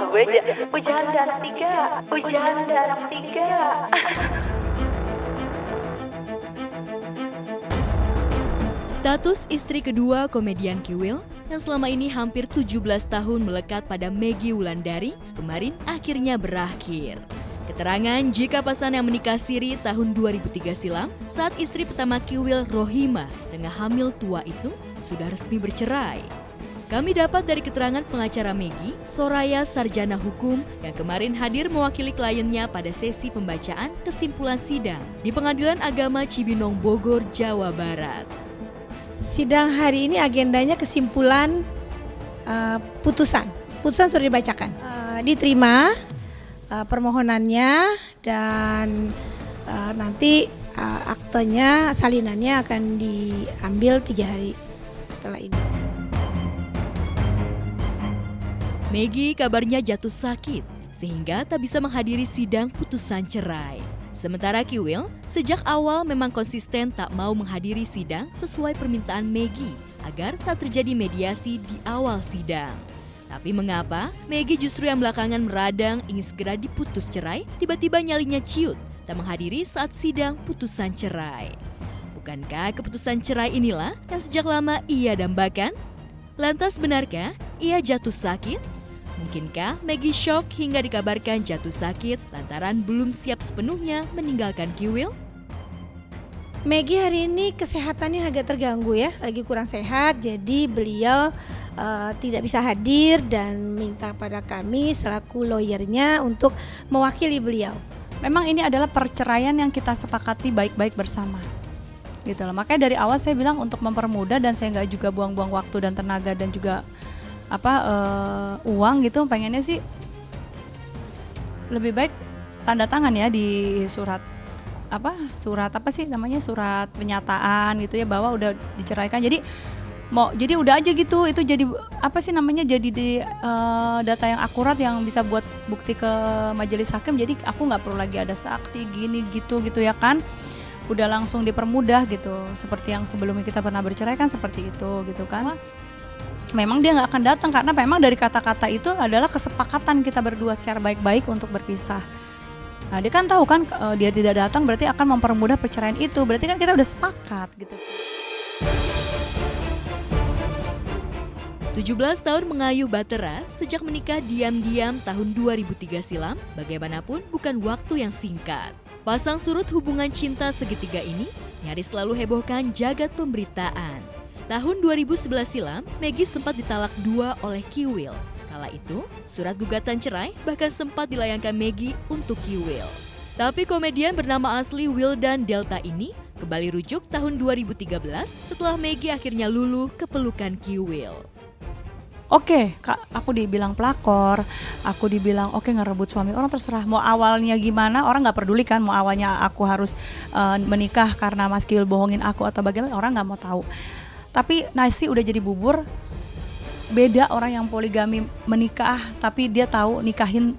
Ujian dan tiga. Status istri kedua komedian Kiwil yang selama ini hampir 17 tahun melekat pada Maggie Wulandari kemarin akhirnya berakhir. Keterangan jika pasangan yang menikah siri tahun 2003 silam saat istri pertama Kiwil, Rohima, tengah hamil tua itu sudah resmi bercerai. Kami dapat dari keterangan pengacara Maggie, Soraya Sarjana Hukum, yang kemarin hadir mewakili kliennya pada sesi pembacaan kesimpulan sidang di Pengadilan Agama Cibinong, Bogor, Jawa Barat. Sidang hari ini agendanya kesimpulan putusan. Putusan sudah dibacakan. Diterima permohonannya dan nanti aktenya, salinannya akan diambil 3 hari setelah ini. Maggie kabarnya jatuh sakit sehingga tak bisa menghadiri sidang putusan cerai. Sementara Kiwil sejak awal memang konsisten tak mau menghadiri sidang sesuai permintaan Maggie agar tak terjadi mediasi di awal sidang. Tapi mengapa Maggie justru yang belakangan meradang ingin segera diputus cerai, tiba-tiba nyalinya ciut tak menghadiri saat sidang putusan cerai? Bukankah keputusan cerai inilah yang sejak lama ia dambakan? Lantas benarkah ia jatuh sakit? Mungkinkah Maggie shock hingga dikabarkan jatuh sakit lantaran belum siap sepenuhnya meninggalkan Kiwil? Maggie hari ini kesehatannya agak terganggu ya, lagi kurang sehat, jadi beliau tidak bisa hadir dan minta pada kami selaku lawyernya untuk mewakili beliau. Memang ini adalah perceraian yang kita sepakati baik-baik bersama. Gitu loh. Makanya dari awal saya bilang untuk mempermudah dan saya nggak juga buang-buang waktu dan tenaga dan juga uang gitu, pengennya sih lebih baik tanda tangan ya di surat pernyataan gitu ya bahwa udah diceraikan. Jadi udah aja gitu, itu jadi data yang akurat yang bisa buat bukti ke majelis hakim. Jadi aku nggak perlu lagi ada saksi gini gitu ya kan. Udah langsung dipermudah gitu, seperti yang sebelumnya kita pernah bercerai kan seperti itu gitu kan. Memang dia nggak akan datang karena memang dari kata-kata itu adalah kesepakatan kita berdua secara baik-baik untuk berpisah. Nah dia kan tahu kan dia tidak datang berarti akan mempermudah perceraian itu, berarti kan kita udah sepakat gitu. 17 tahun mengayuh Batera sejak menikah diam-diam tahun 2003 silam, bagaimanapun bukan waktu yang singkat. Pasang surut hubungan cinta segitiga ini nyaris selalu hebohkan jagat pemberitaan. Tahun 2011 silam, Maggie sempat ditalak 2 oleh Kiwil. Kala itu, surat gugatan cerai bahkan sempat dilayangkan Maggie untuk Kiwil. Tapi komedian bernama asli Wildan Delta ini kembali rujuk tahun 2013 setelah Maggie akhirnya luluh ke pelukan Kiwil. Oke, aku dibilang pelakor, aku dibilang ngerebut suami orang, terserah. Mau awalnya gimana, orang nggak peduli kan. Mau awalnya aku harus menikah karena Mas Kiwil bohongin aku atau bagaimana, orang nggak mau tahu. Tapi nasi udah jadi bubur. Beda orang yang poligami menikah, tapi dia tahu nikahin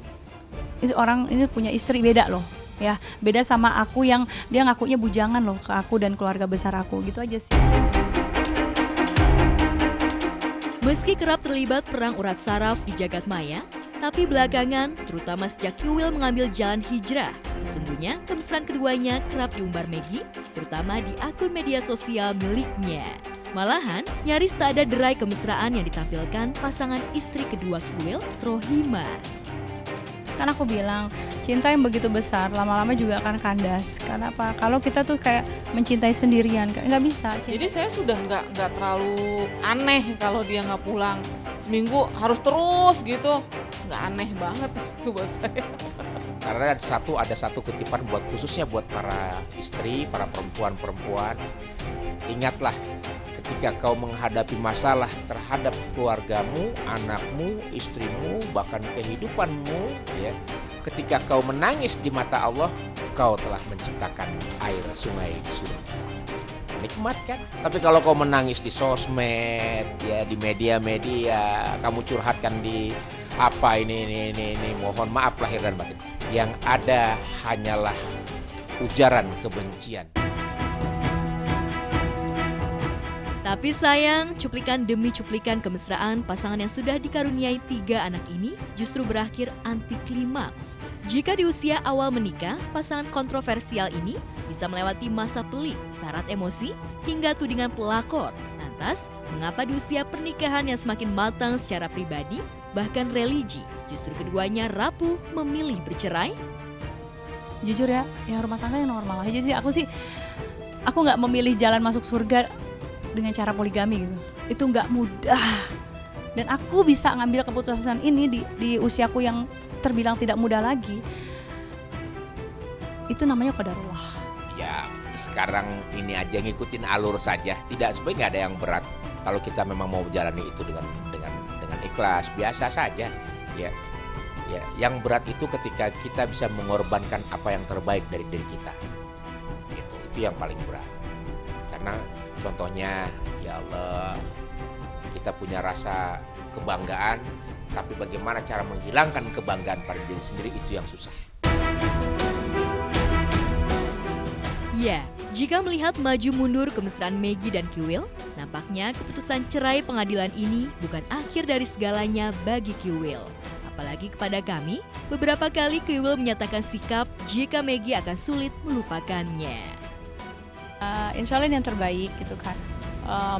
orang ini punya istri, beda loh. Ya, beda sama aku yang dia ngakunya bujangan loh ke aku dan keluarga besar aku, gitu aja sih. Meski kerap terlibat perang urat saraf di jagat maya, tapi belakangan, terutama sejak Kiwil mengambil jalan hijrah, sesungguhnya kemesraan keduanya kerap diumbar Maggie, terutama di akun media sosial miliknya. Malahan, nyaris tak ada derai kemesraan yang ditampilkan pasangan istri kedua Kiwil, Rohima. Kan aku bilang, cinta yang begitu besar lama-lama juga akan kandas. Karena apa? Kalau kita tuh kayak mencintai sendirian, nggak bisa. Jadi saya sudah nggak terlalu aneh kalau dia nggak pulang. Seminggu harus terus gitu, nggak aneh banget itu buat saya. Karena ada satu kutipan khususnya buat para istri, para perempuan. Ingatlah, ketika kau menghadapi masalah terhadap keluargamu, anakmu, istrimu, bahkan kehidupanmu, ya, ketika kau menangis di mata Allah, kau telah menciptakan air sungai di surga. Nikmat kan? Tapi kalau kau menangis di sosmed, ya di media-media, kamu curhatkan di ini, mohon maaf lahir dan batin. Yang ada hanyalah ujaran kebencian. Tapi sayang, cuplikan demi cuplikan kemesraan pasangan yang sudah dikaruniai 3 anak ini justru berakhir anti klimaks. Jika di usia awal menikah, pasangan kontroversial ini bisa melewati masa pelik, syarat emosi, hingga tudingan pelakor. Lantas, mengapa di usia pernikahan yang semakin matang secara pribadi, bahkan religi, justru keduanya rapuh memilih bercerai? Jujur ya, yang rumah tangga yang normal aja sih. Aku nggak memilih jalan masuk surga dengan cara poligami gitu. Itu nggak mudah. Dan aku bisa ngambil keputusan ini di usiaku yang terbilang tidak muda lagi. Itu namanya qadarullah. Ya sekarang ini aja ngikutin alur saja. Tidak sebenarnya nggak ada yang berat. Kalau kita memang mau jalani itu dengan ikhlas, biasa saja. Ya, yang berat itu ketika kita bisa mengorbankan apa yang terbaik dari diri kita. Gitu. Itu yang paling berat. Karena contohnya, ya Allah, kita punya rasa kebanggaan, tapi bagaimana cara menghilangkan kebanggaan pada diri sendiri itu yang susah. Ya, jika melihat maju mundur kemesraan Maggie dan Kiwil, nampaknya keputusan cerai pengadilan ini bukan akhir dari segalanya bagi Kiwil. Apalagi kepada kami, beberapa kali Kiwil menyatakan sikap jika Maggie akan sulit melupakannya. Insya Allah ini yang terbaik gitu kan.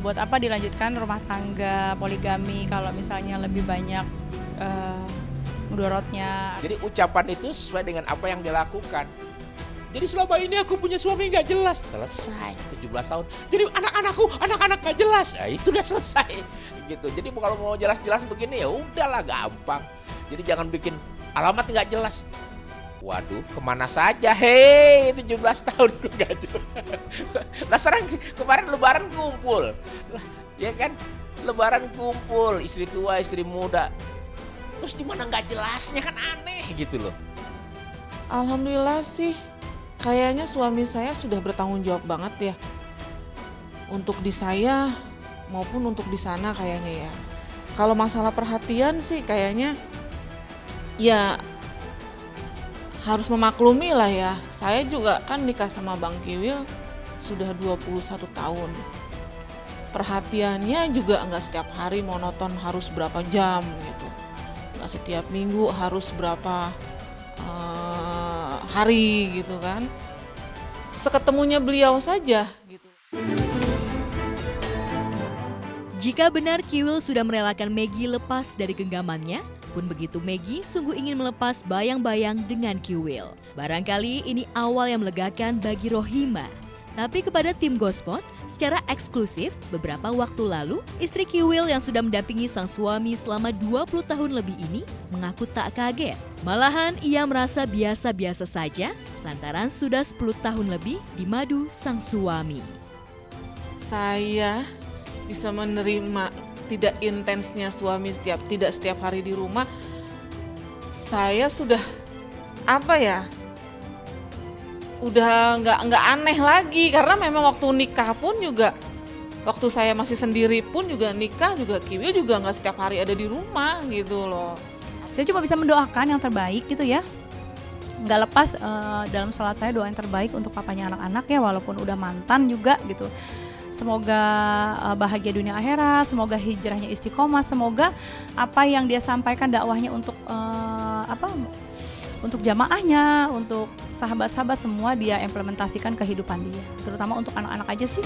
Buat apa dilanjutkan rumah tangga poligami kalau misalnya lebih banyak mudorotnya. Jadi ucapan itu sesuai dengan apa yang dia lakukan. Jadi selama ini aku punya suami nggak jelas. Selesai, 17 tahun. Jadi anak-anak nggak jelas. Nah, itu udah selesai. Gitu. Jadi kalau mau jelas-jelas begini ya udahlah, gampang. Jadi jangan bikin alamat nggak jelas. Waduh, kemana saja? Hei, 17 tahun kok nggak jelas. Lah sekarang kemarin lebaran kumpul. Lah, ya kan? Lebaran kumpul, istri tua, istri muda. Terus di mana nggak jelasnya, kan aneh gitu loh. Alhamdulillah sih, kayaknya suami saya sudah bertanggung jawab banget ya. Untuk di saya maupun untuk di sana kayaknya ya. Kalau masalah perhatian sih kayaknya ya harus memaklumi lah ya. Saya juga kan nikah sama Bang Kiwil sudah 21 tahun. Perhatiannya juga nggak setiap hari monoton harus berapa jam gitu. Nggak setiap minggu harus berapa hari gitu kan. Seketemunya beliau saja gitu. Jika benar Kiwil sudah merelakan Maggie lepas dari genggamannya, pun begitu Maggie sungguh ingin melepas bayang-bayang dengan Kiwil. Barangkali ini awal yang melegakan bagi Rohima. Tapi kepada tim Gospot, secara eksklusif beberapa waktu lalu, istri Kiwil yang sudah mendampingi sang suami selama 20 tahun lebih ini mengaku tak kaget. Malahan ia merasa biasa-biasa saja lantaran sudah 10 tahun lebih dimadu sang suami. Saya bisa menerima tidak intensnya suami tidak setiap hari di rumah. Saya sudah udah nggak aneh lagi, karena memang waktu nikah pun juga, waktu saya masih sendiri pun juga nikah juga Kiwil juga nggak setiap hari ada di rumah gitu loh. Saya cuma bisa mendoakan yang terbaik gitu ya. Nggak lepas dalam sholat saya doa yang terbaik untuk papanya anak-anak ya, walaupun udah mantan juga gitu. Semoga bahagia dunia akhirat, semoga hijrahnya istiqomah, semoga apa yang dia sampaikan dakwahnya untuk untuk jamaahnya, untuk sahabat-sahabat semua dia implementasikan kehidupan dia, terutama untuk anak-anak aja sih.